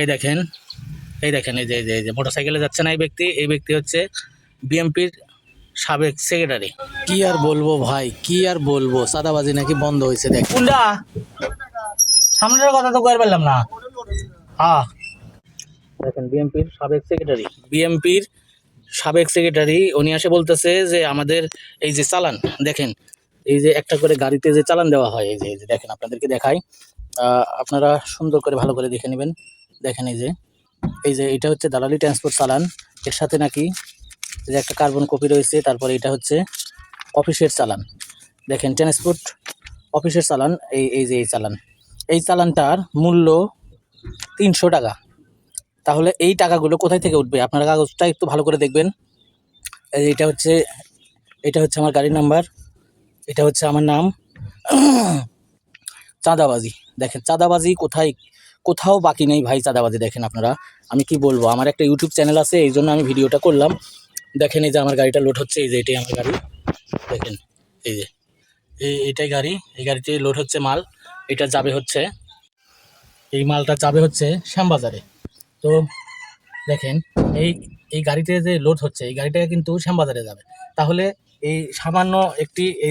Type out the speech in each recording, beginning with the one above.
এই দেখেন, এই যে মোটরসাইকেলে যাচ্ছে না এই ব্যক্তি হচ্ছে বিএমপির সাবেক সেক্রেটারি। কি আর বলবো ভাই, কি আর বলবো, সাদাবাজি নাকি বন্ধ হয়েছে। দেখ কোনটা সামনের কথা তো কয়ে পারলাম না। হ্যাঁ দেখেন, বিএমপির সাবেক সেক্রেটারি উনি এসে বলতেছে যে আমাদের এই যে চালান দেখেন, এই যে একটা করে গাড়িতে যে চালান দেওয়া হয়, এই যে দেখেন, আপনাদেরকে দেখাই, আপনারা সুন্দর করে ভালো করে দেখে নেবেন। দেখেন এই যে এটা হচ্ছে দালালি ট্রান্সপোর্ট চালান, এর সাথে নাকি যে একটা কার্বন কপি রয়েছে, তারপরে এটা হচ্ছে অফিসের চালান। দেখেন ট্রান্সপোর্ট অফিসের চালান, এই যে এই চালানটার মূল্য 300 টাকা। তাহলে এই টাকাগুলো কোথায় থেকে উঠবে? আপনারা কাগজটা একটু ভালো করে দেখবেন। এটা হচ্ছে আমার গাড়ির নাম্বার, এটা হচ্ছে আমার নাম। চাঁদাবাজি দেখেন, চাঁদাবাজি কোথাও বাকি নেই ভাই, চাঁদাবাজি দেখেন আপনারা। আমি কি বলবো, আমার একটা ইউটিউব চ্যানেল আছে, এই জন্য আমি ভিডিওটা করলাম। দেখেন এই যে আমার গাড়িটা লোড হচ্ছে, এই যে এটাই আমার গাড়ি। দেখেন এই যে এইটাই গাড়ি, এই গাড়িতে লোড হচ্ছে মাল। এটা যাবে হচ্ছে, এই মালটা যাবে হচ্ছে শ্যামবাজারে। তো দেখেন এই এই গাড়িতে যে লোড হচ্ছে, এই গাড়িটা কিন্তু শ্যামবাজারে যাবে। তাহলে এই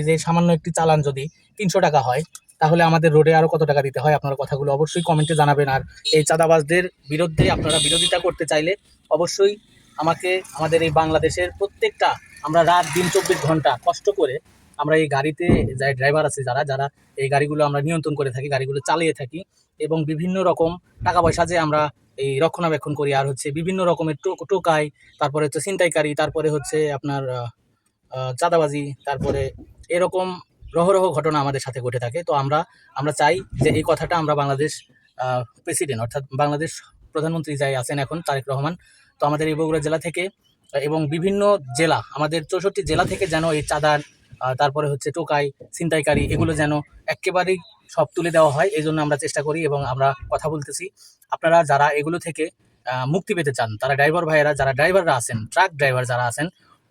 যে সামান্য একটি চালান যদি 300 টাকা হয়, তাহলে আমাদের রোডে আরো কত টাকা দিতে হয়? আপনারা কথাগুলো অবশ্যই কমেন্টে জানাবেন। আর এই চাঁদাবাজদের বিরুদ্ধে আপনারা বিরোধিতা করতে চাইলে অবশ্যই আমাকে, আমাদের এই বাংলাদেশের প্রত্যেকটা, আমরা রাত দিন 24 ঘন্টা কষ্ট করে আমরা এই গাড়িতে যাই ড্রাইভার আছে, যারা যারা এই গাড়িগুলো আমরা নিয়ন্ত্রণ করে থাকি, গাড়িগুলো চালিয়ে থাকি, এবং বিভিন্ন রকম টাকা পয়সা যে আমরা এই রক্ষণাবেক্ষণ করি, আর হচ্ছে বিভিন্ন রকমের টোকাই, তারপরে হচ্ছে ছিনতাইকারী, তারপরে হচ্ছে আপনার চাঁদাবাজি, তারপরে এরকম রহরহ ঘটনা আমাদের সাথে ঘটে থাকে। তো আমরা আমরা চাই যে এই কথাটা আমরা বাংলাদেশ প্রেসিডেন্ট, অর্থাৎ বাংলাদেশ প্রধানমন্ত্রী যাই আছেন এখন, তারেক রহমান, তো আমাদের এই বগুড়া জেলা থেকে এবং বিভিন্ন জেলা, আমাদের 64 জেলা থেকে যেন এই চাঁদার, তারপরে হচ্ছে টোকাই, ছিনতাইকারী, এগুলো যেন একেবারেই সব তুলে দেওয়া হয়, এই জন্য আমরা চেষ্টা করি এবং আমরা কথা বলতেছি। আপনারা যারা এগুলো থেকে মুক্তি পেতে চান, তারা ড্রাইভার ভাইয়েরা, যারা ড্রাইভাররা আছেন, ট্রাক ড্রাইভার যারা আছেন,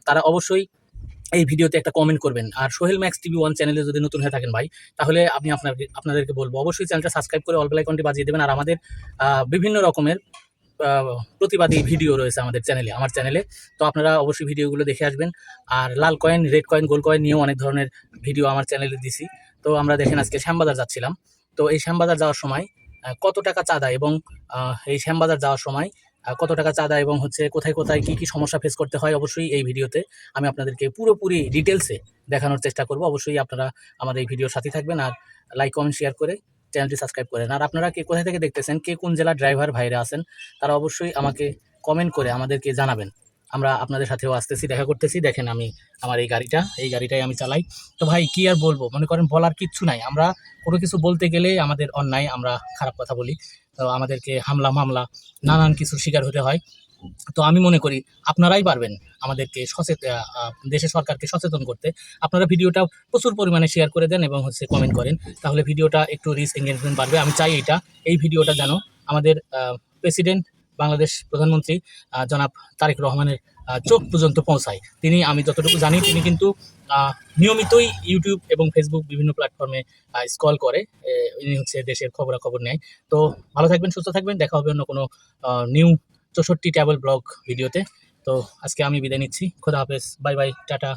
তারা অবশ্যই এই ভিডিওতে একটা কমেন্ট করবেন। আর সোহেল ম্যাক্স টিভি 1 চ্যানেলে যদি নতুন হয়ে থাকেন ভাই, তাহলে আমি আপনাদেরকে বলবো অবশ্যই চ্যানেলটা সাবস্ক্রাইব করে অল বেল আইকনটি বাজিয়ে দেবেন। আর আমাদের বিভিন্ন রকমের প্রতিবাদী ভিডিও রয়েছে আমাদের চ্যানেলে, আমার চ্যানেলে, তো আপনারা অবশ্যই ভিডিওগুলো দেখে আসবেন। আর লাল coin, red coin, gold coin নিয়েও অনেক ধরনের ভিডিও আমার চ্যানেলে দিছি। তো আমরা দেখেন আজকে শ্যামবাজার যাচ্ছিলাম, তো এই শ্যামবাজার যাওয়ার সময় কত টাকা চাঁদা, এবং এই শ্যামবাজার যাওয়ার সময় কত টাকা চাঁদা, এবং হচ্ছে কোথায় কোথায় কি কি সমস্যা ফেস করতে হয়, অবশ্যই এই ভিডিওতে আমি আপনাদেরকে পুরোপুরি ডিটেলসে দেখানোর চেষ্টা করব। অবশ্যই আপনারা আমার এই ভিডিওর সাথে থাকবেন, আর লাইক কমেন্ট শেয়ার করে চ্যানেলটি সাবস্ক্রাইব করেন। আর আপনারা কে কোথা থেকে দেখতেছেন, কে কোন জেলার ড্রাইভার ভাইরা আছেন, তারা অবশ্যই আমাকে কমেন্ট করে আমাদেরকে জানাবেন। আমরা আপনাদের সাথেও আসতেছি, দেখা করতেছি। দেখেন আমি আমার এই গাড়িটাই আমি চালাই। তো ভাই কি আর বলবো, মনে করেন বলার কিচ্ছু নাই। আমরা কোনো কিছু বলতে গেলে আমাদের অন্যায়, আমরা খারাপ কথা বলি, তো আমাদেরকে হামলা মামলা নানান কিছুর শিকার হতে হয়। তো আমি মনে করি আপনারাই পারবেন আমাদেরকে দেশের সরকারকে সচেতন করতে। আপনারা ভিডিওটা প্রচুর পরিমাণে শেয়ার করে দেন এবং হচ্ছে কমেন্ট করেন, তাহলে ভিডিওটা একটু রিচ এঙ্গেজমেন্ট বাড়বে। আমি চাই এই ভিডিওটা যেন আমাদের প্রেসিডেন্ট, বাংলাদেশ প্রধানমন্ত্রী জনাব তারেক রহমানের চোখ পর্যন্ত পৌঁছায়। আমি যতটুকু জানি, তিনি কিন্তু নিয়মিতই ইউটিউব এবং ফেসবুক বিভিন্ন প্ল্যাটফর্মে স্ক্রল করে, ইনি হচ্ছে দেশের খবরাখবর নেয়। তো ভালো থাকবেন, সুস্থ থাকবেন, দেখা হবে অন্য কোনো নিউ 64 ট্রাভেল ব্লগ ভিডিওতে। তো আজকে আমি বিদায় নিচ্ছি, খোদা হাফেজ, বাই বাই, টাটা।